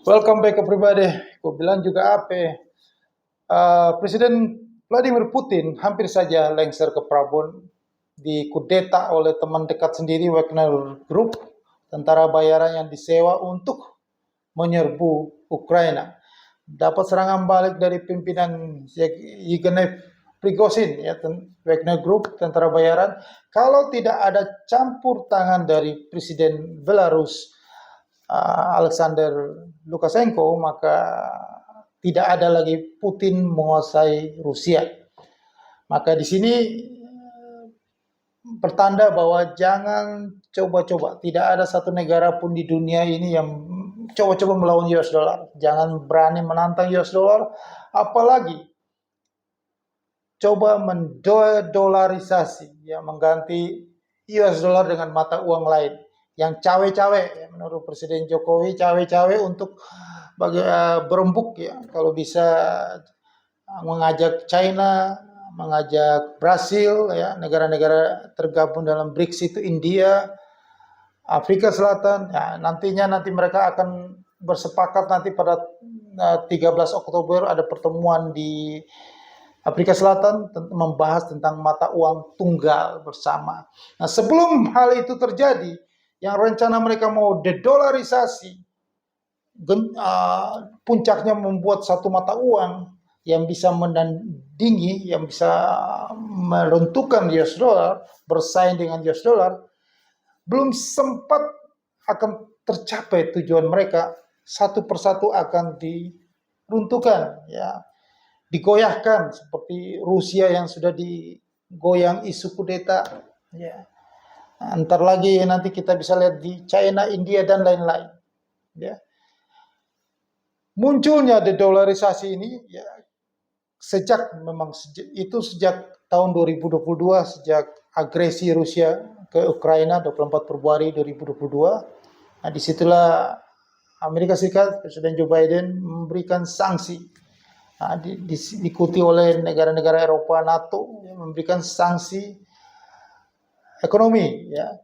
Welcome back everybody. Gue bilang juga apa? Presiden Vladimir Putin hampir saja lengser ke Prabon, dikudeta oleh teman dekat sendiri Wagner Group, tentara bayaran yang disewa untuk menyerbu Ukraina. Dapat serangan balik dari pimpinan Yevgeny Prigozhin, ya, Wagner Group, tentara bayaran. Kalau tidak ada campur tangan dari Presiden Belarus Alexander Lukashenko, maka tidak ada lagi Putin menguasai Rusia. Maka di sini pertanda bahwa jangan coba-coba, tidak ada satu negara pun di dunia ini yang coba-coba melawan US dollar. Jangan berani menantang US dollar, apalagi coba mendolarisasi, ya, mengganti US dollar dengan mata uang lain yang cawe-cawe, ya, menurut Presiden Jokowi, cawe-cawe untuk berembuk, ya, kalau bisa mengajak China, mengajak Brasil, ya, negara-negara tergabung dalam BRICS itu India, Afrika Selatan. Ya, nanti mereka akan bersepakat nanti pada 13 Oktober ada pertemuan di Afrika Selatan membahas tentang mata uang tunggal bersama. Nah, sebelum hal itu terjadi, yang rencana mereka mau dedolarisasi, puncaknya membuat satu mata uang yang bisa menandingi, yang bisa meruntuhkan US dollar, bersaing dengan US dollar, belum sempat akan tercapai tujuan mereka, satu persatu akan diruntuhkan, ya, digoyahkan seperti Rusia yang sudah digoyang isu kudeta, ya. Antar lagi nanti kita bisa lihat di China, India dan lain-lain, ya. Munculnya dedolarisasi ini, ya, sejak tahun 2022, sejak agresi Rusia ke Ukraina 24 Februari 2022. Nah, disitulah Amerika Serikat, Presiden Joe Biden memberikan sanksi. Nah, diikuti oleh negara-negara Eropa, NATO, yang memberikan sanksi ekonomi, ya.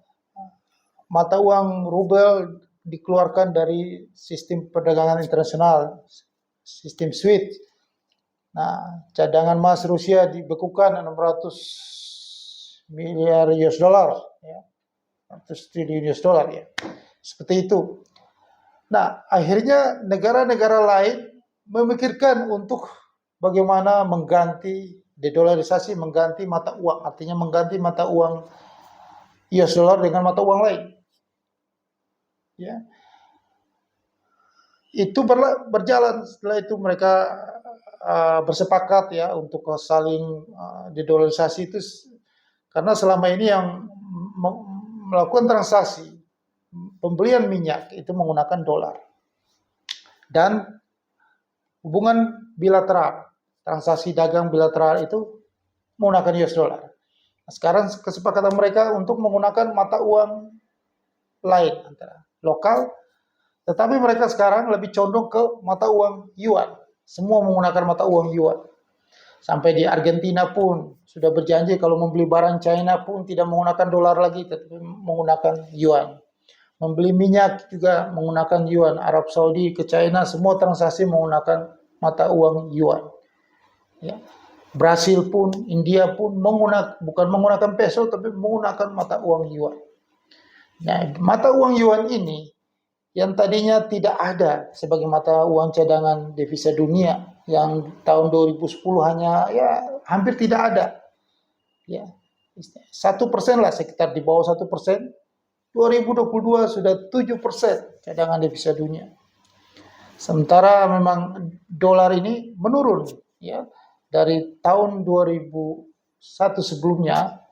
Mata uang rubel dikeluarkan dari sistem perdagangan internasional, sistem SWIFT. Nah, cadangan emas Rusia dibekukan 600 miliar US dollar, ya, 100 triliun US dollar, ya, seperti itu. Nah, akhirnya negara-negara lain memikirkan untuk bagaimana mengganti dedolarisasi, mengganti mata uang, artinya mengganti mata uang US dollar dengan mata uang lain, ya. Itu berjalan. Setelah itu mereka bersepakat, ya, untuk saling dedolarisasi itu, karena selama ini yang melakukan transaksi pembelian minyak itu menggunakan dolar dan hubungan bilateral, transaksi dagang bilateral itu menggunakan US dollar. Nah, sekarang kesepakatan mereka untuk menggunakan mata uang lain, antara lokal, tetapi mereka sekarang lebih condong ke mata uang yuan. Semua menggunakan mata uang yuan. Sampai di Argentina pun sudah berjanji kalau membeli barang China pun tidak menggunakan dolar lagi, tetapi menggunakan yuan. Membeli minyak juga menggunakan yuan. Arab Saudi ke China semua transaksi menggunakan mata uang yuan, ya. Brasil pun, India pun bukan menggunakan peso, tapi menggunakan mata uang yuan. Nah, mata uang yuan ini yang tadinya tidak ada sebagai mata uang cadangan devisa dunia, yang tahun 2010 hanya, ya, hampir tidak ada, ya, 1% lah, sekitar di bawah 1%. 2022 sudah 7% cadangan devisa dunia. Sementara memang dolar ini menurun, ya, dari tahun 2001 sebelumnya,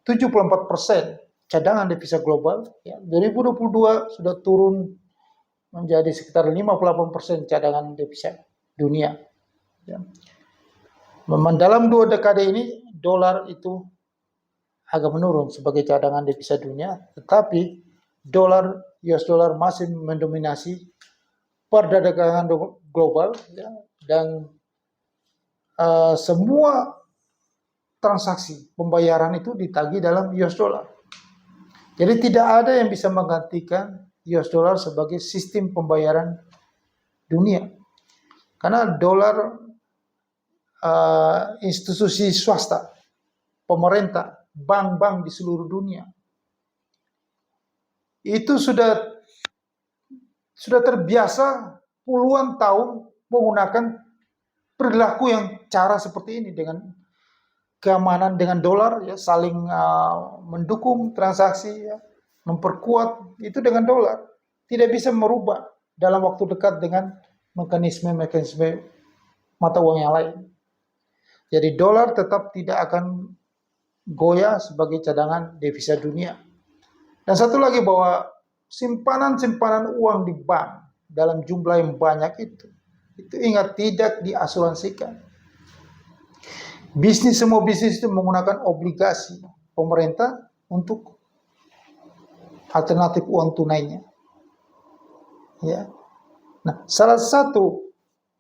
74% cadangan devisa global, ya, 2022 sudah turun menjadi sekitar 58% cadangan devisa dunia, ya. Memang dalam 2 dekade ini dolar itu agak menurun sebagai cadangan devisa dunia, tetapi US dollar masih mendominasi perdagangan global, ya, dan semua transaksi pembayaran itu ditagih dalam US dollar. Jadi tidak ada yang bisa menggantikan US dollar sebagai sistem pembayaran dunia. Karena dolar institusi swasta, pemerintah, bank-bank di seluruh dunia itu sudah terbiasa puluhan tahun menggunakan perilaku yang cara seperti ini dengan keamanan dengan dolar, ya, saling mendukung transaksi, ya, memperkuat itu dengan dolar. Tidak bisa merubah dalam waktu dekat dengan mekanisme mata uang yang lain. Jadi dolar tetap tidak akan goyah sebagai cadangan devisa dunia. Dan satu lagi, bahwa simpanan uang di bank dalam jumlah yang banyak itu ingat tidak diasuransikan. Semua bisnis itu menggunakan obligasi pemerintah untuk alternatif uang tunainya. Ya. Nah, salah satu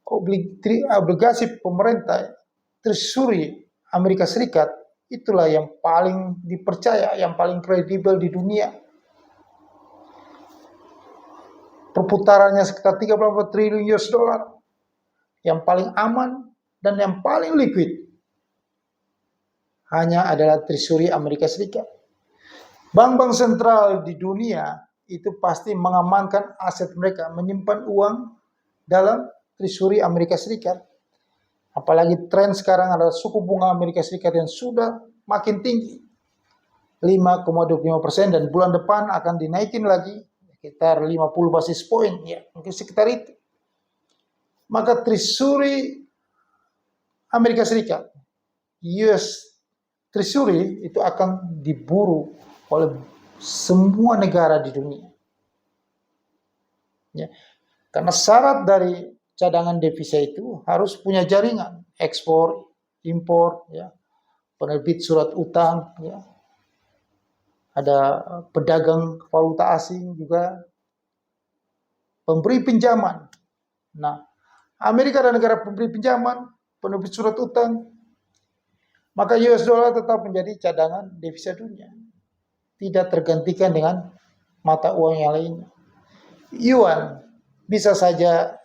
obligasi pemerintah, Treasury Amerika Serikat, itulah yang paling dipercaya, yang paling kredibel di dunia. Perputarannya sekitar 34 triliun US dollar. Yang paling aman dan yang paling liquid hanya adalah Treasury Amerika Serikat. Bank-bank sentral di dunia itu pasti mengamankan aset mereka, menyimpan uang dalam Treasury Amerika Serikat. Apalagi tren sekarang adalah suku bunga Amerika Serikat yang sudah makin tinggi, 5,25%, dan bulan depan akan dinaikin lagi sekitar 50 basis poin, ya mungkin sekitar itu. Maka Treasury Amerika Serikat, US Treasury, itu akan diburu oleh semua negara di dunia. Ya. Karena syarat dari cadangan devisa itu harus punya jaringan ekspor, impor, ya, penerbit surat utang, ya, ada pedagang valuta asing juga, pemberi pinjaman. Nah, Amerika dan negara pemberi pinjaman, penerbit surat utang, maka US dollar tetap menjadi cadangan devisa dunia, tidak tergantikan dengan mata uang yang lainnya. Yuan bisa saja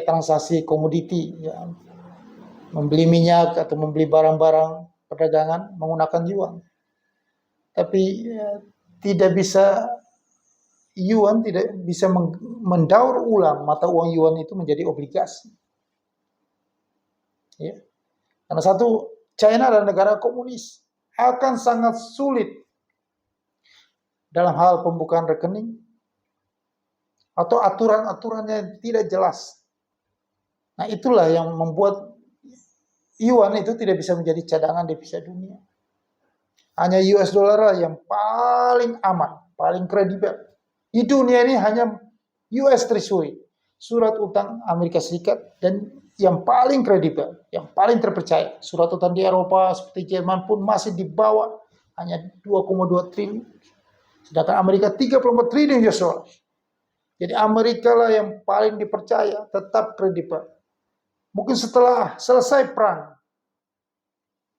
transaksi komoditi, ya, membeli minyak atau membeli barang-barang perdagangan menggunakan yuan. Tapi yuan tidak bisa mendaur ulang mata uang yuan itu menjadi obligasi. Ya. Karena satu, China adalah negara komunis, akan sangat sulit dalam hal pembukaan rekening atau aturan-aturannya tidak jelas. Nah, itulah yang membuat yuan itu tidak bisa menjadi cadangan devisa dunia. Hanya US dollar lah yang paling aman, paling kredibel. Di dunia ini hanya US Treasury, surat utang Amerika Serikat, dan yang paling kredibel, yang paling terpercaya. Surat utang di Eropa seperti Jerman pun masih di bawah, hanya 2,2 triliun. Sedangkan Amerika 34 triliun US dollar. Jadi Amerika lah yang paling dipercaya, tetap kredibel. Mungkin setelah selesai perang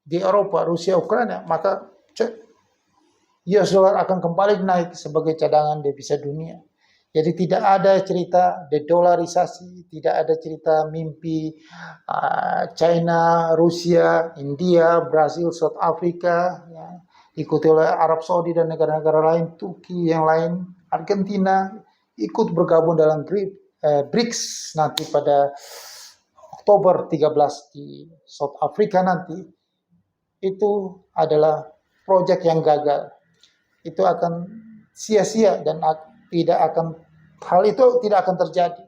di Eropa, Rusia, Ukraina, maka US dollar akan kembali naik sebagai cadangan devisa dunia. Jadi tidak ada cerita dedolarisasi, tidak ada cerita mimpi China, Rusia, India, Brasil, South Africa, ya, ikuti oleh Arab Saudi dan negara-negara lain, Turki yang lain, Argentina, ikut bergabung dalam BRICS nanti pada Oktober 13 di South Africa nanti. Itu adalah proyek yang gagal. Itu akan sia-sia dan hal itu tidak akan terjadi.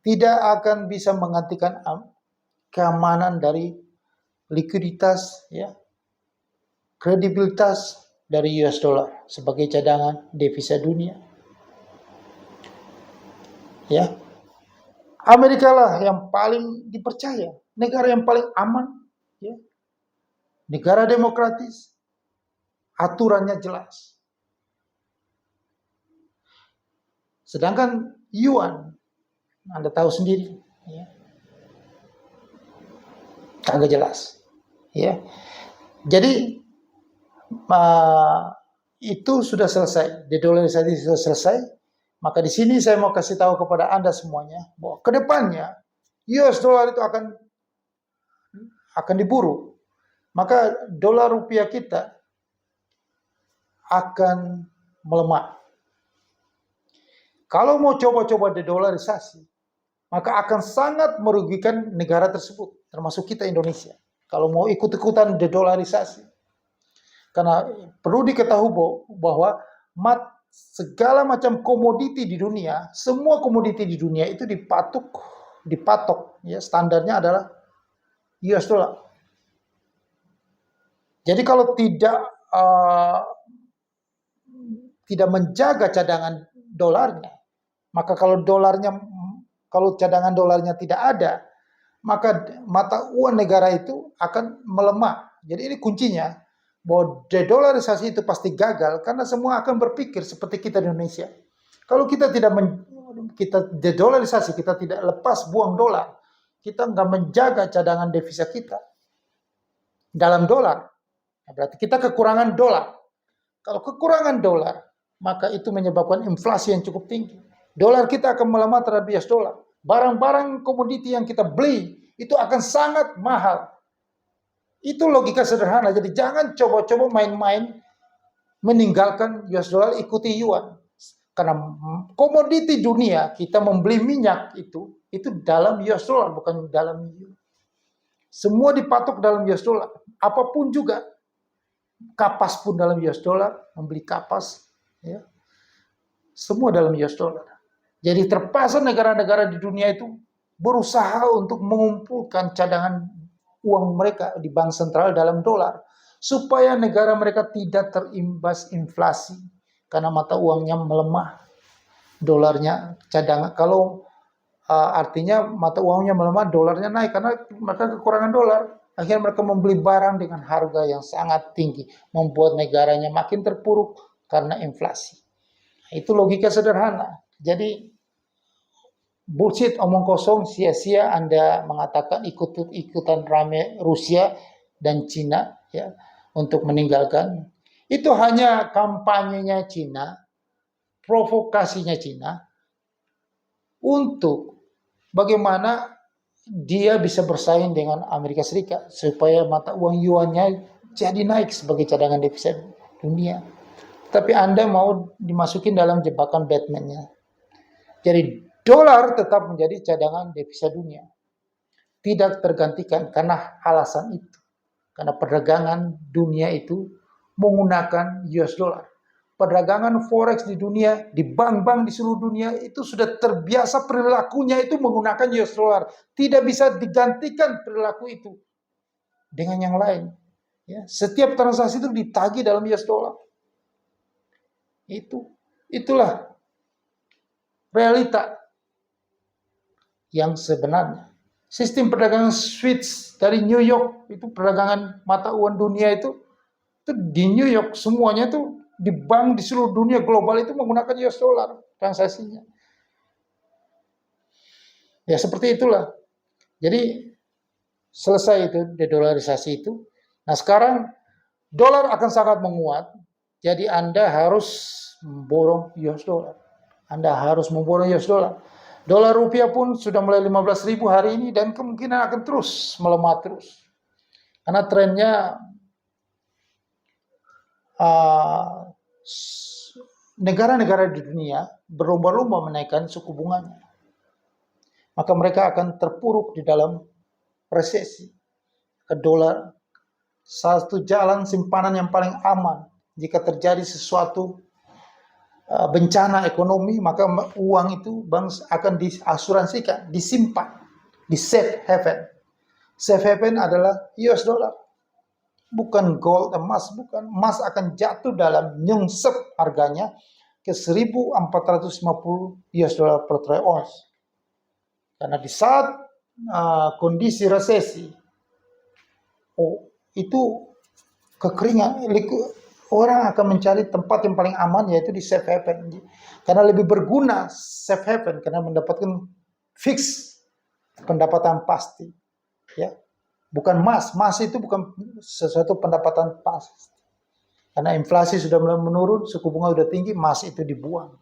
Tidak akan bisa menggantikan keamanan dari likuiditas, ya, kredibilitas dari US dollar sebagai cadangan devisa dunia. Ya. Amerika lah yang paling dipercaya, negara yang paling aman, ya. Negara demokratis, aturannya jelas. Sedangkan yuan, Anda tahu sendiri, ya, kagak jelas, ya. Jadi itu sudah selesai, dedolarisasi sudah selesai. Maka di sini saya mau kasih tahu kepada Anda semuanya bahwa ke depannya US dollar itu akan diburu. Maka dolar rupiah kita akan melemah. Kalau mau coba-coba dedolarisasi, maka akan sangat merugikan negara tersebut, termasuk kita Indonesia. Kalau mau ikut-ikutan dedolarisasi. Karena perlu diketahui bahwa segala macam komoditi di dunia, semua komoditi di dunia itu dipatok, ya standarnya adalah US dollar. Jadi kalau tidak menjaga cadangan dolarnya, maka kalau cadangan dolarnya tidak ada, maka mata uang negara itu akan melemah. Jadi ini kuncinya, bahwa dedolarisasi itu pasti gagal karena semua akan berpikir seperti kita di Indonesia. Kalau kita kita dedolarisasi, kita tidak lepas buang dolar, kita nggak menjaga cadangan devisa kita dalam dolar, berarti kita kekurangan dolar. Kalau kekurangan dolar, maka itu menyebabkan inflasi yang cukup tinggi. Dolar kita akan melemah terhadap US dollar. Barang-barang komoditi yang kita beli itu akan sangat mahal. Itu logika sederhana. Jadi jangan coba-coba main-main meninggalkan US dollar, ikuti yuan. Karena komoditi dunia, kita membeli minyak itu dalam US dollar, bukan dalam yuan. Semua dipatok dalam US dollar. Apapun juga. Kapas pun dalam US dollar, membeli kapas. Ya. Semua dalam US dollar. Jadi terpaksa negara-negara di dunia itu berusaha untuk mengumpulkan cadangan uang mereka di bank sentral dalam dolar, supaya negara mereka tidak terimbas inflasi karena mata uangnya melemah, dolarnya cadangan. Kalau artinya mata uangnya melemah, dolarnya naik karena mereka kekurangan dolar. Akhirnya mereka membeli barang dengan harga yang sangat tinggi, membuat negaranya makin terpuruk karena inflasi. Itu logika sederhana. Jadi bullshit, omong kosong, sia-sia Anda mengatakan ikutan rame Rusia dan Cina ya untuk meninggalkan. Itu hanya kampanyenya Cina, provokasinya Cina untuk bagaimana dia bisa bersaing dengan Amerika Serikat supaya mata uang yuannya jadi naik sebagai cadangan devisa dunia. Tapi Anda mau dimasukin dalam jebakan Batman-nya. Jadi dolar tetap menjadi cadangan devisa dunia. Tidak tergantikan karena alasan itu. Karena perdagangan dunia itu menggunakan US dollar. Perdagangan forex di dunia, di bank-bank di seluruh dunia itu sudah terbiasa perilakunya itu menggunakan US dollar. Tidak bisa digantikan perilaku itu dengan yang lain. Ya, setiap transaksi itu ditagih dalam US dollar. Itulah realita yang sebenarnya. Sistem perdagangan switch dari New York, itu perdagangan mata uang dunia itu di New York semuanya itu di bank di seluruh dunia global itu menggunakan US dollar transaksinya. Ya seperti itulah. Jadi selesai itu dedolarisasi itu. Nah sekarang dolar akan sangat menguat. Jadi Anda harus memborong US dollar. Anda harus memborong US dollar. Dolar rupiah pun sudah mulai 15.000 hari ini dan kemungkinan akan terus melemah terus. Karena trennya negara-negara di dunia berlomba-lomba menaikkan suku bunganya. Maka mereka akan terpuruk di dalam resesi. Dolar satu jalan simpanan yang paling aman. Jika terjadi sesuatu bencana ekonomi, maka uang itu bank akan diasuransikan, disimpan di safe haven. Safe haven adalah US dollar. Bukan gold, emas, bukan. Emas akan jatuh dalam nyungsep harganya ke 1.450 US dollar per troy ounce. Karena di saat kondisi resesi, itu kekeringan, orang akan mencari tempat yang paling aman yaitu di safe haven. Karena lebih berguna safe haven karena mendapatkan fix pendapatan pasti. Ya. Bukan emas itu bukan sesuatu pendapatan pasti. Karena inflasi sudah mulai menurun, suku bunga sudah tinggi, emas itu dibuang.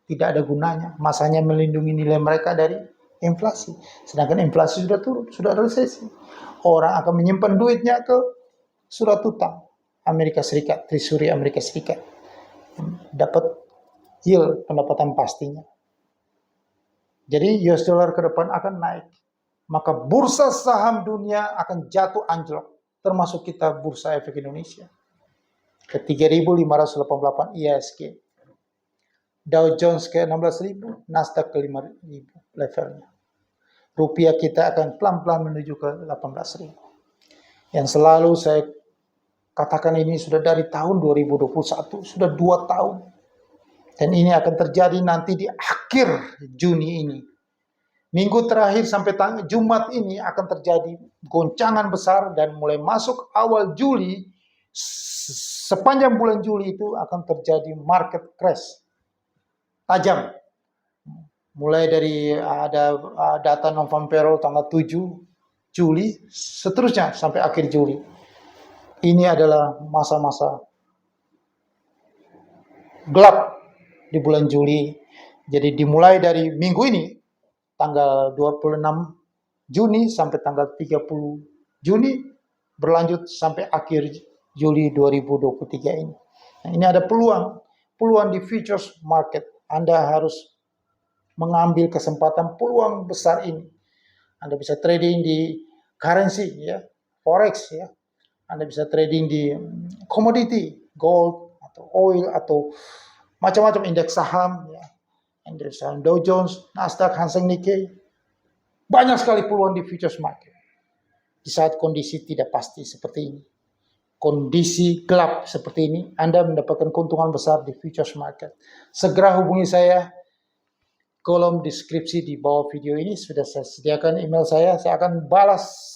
Tidak ada gunanya. Emas hanya melindungi nilai mereka dari inflasi. Sedangkan inflasi sudah turun, sudah resesi. Orang akan menyimpan duitnya ke surat utang Amerika Serikat, Treasury Amerika Serikat. Dapat yield pendapatan pastinya. Jadi US dollar ke depan akan naik. Maka bursa saham dunia akan jatuh anjlok. Termasuk kita Bursa Efek Indonesia. Ke 3.588 IHSG. Dow Jones ke 16.000, Nasdaq ke 5.000 levelnya. Rupiah kita akan pelan-pelan menuju ke 18.000. Yang selalu saya katakan ini sudah dari tahun 2021, sudah 2 tahun. Dan ini akan terjadi nanti di akhir Juni ini. Minggu terakhir sampai Jumat ini akan terjadi goncangan besar dan mulai masuk awal Juli, sepanjang bulan Juli itu akan terjadi market crash tajam. Mulai dari ada data non-farm payroll tanggal 7 Juli, seterusnya sampai akhir Juli. Ini adalah masa-masa gelap di bulan Juli. Jadi dimulai dari minggu ini, tanggal 26 Juni sampai tanggal 30 Juni, berlanjut sampai akhir Juli 2023 ini. Nah, ini ada peluang di futures market. Anda harus mengambil kesempatan peluang besar ini. Anda bisa trading di currency, ya, forex, ya. Anda bisa trading di commodity, gold atau oil atau macam-macam indeks saham, ya. Indeks saham Dow Jones, Nasdaq, Hang Seng Nikkei. Banyak sekali peluang di futures market. Di saat kondisi tidak pasti seperti ini, kondisi gelap seperti ini, Anda mendapatkan keuntungan besar di futures market. Segera hubungi saya. Kolom deskripsi di bawah video ini sudah saya sediakan email saya akan balas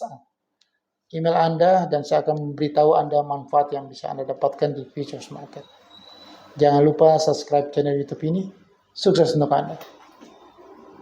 email Anda dan saya akan memberitahu Anda manfaat yang bisa Anda dapatkan di futures market. Jangan lupa subscribe channel YouTube ini. Sukses untuk Anda.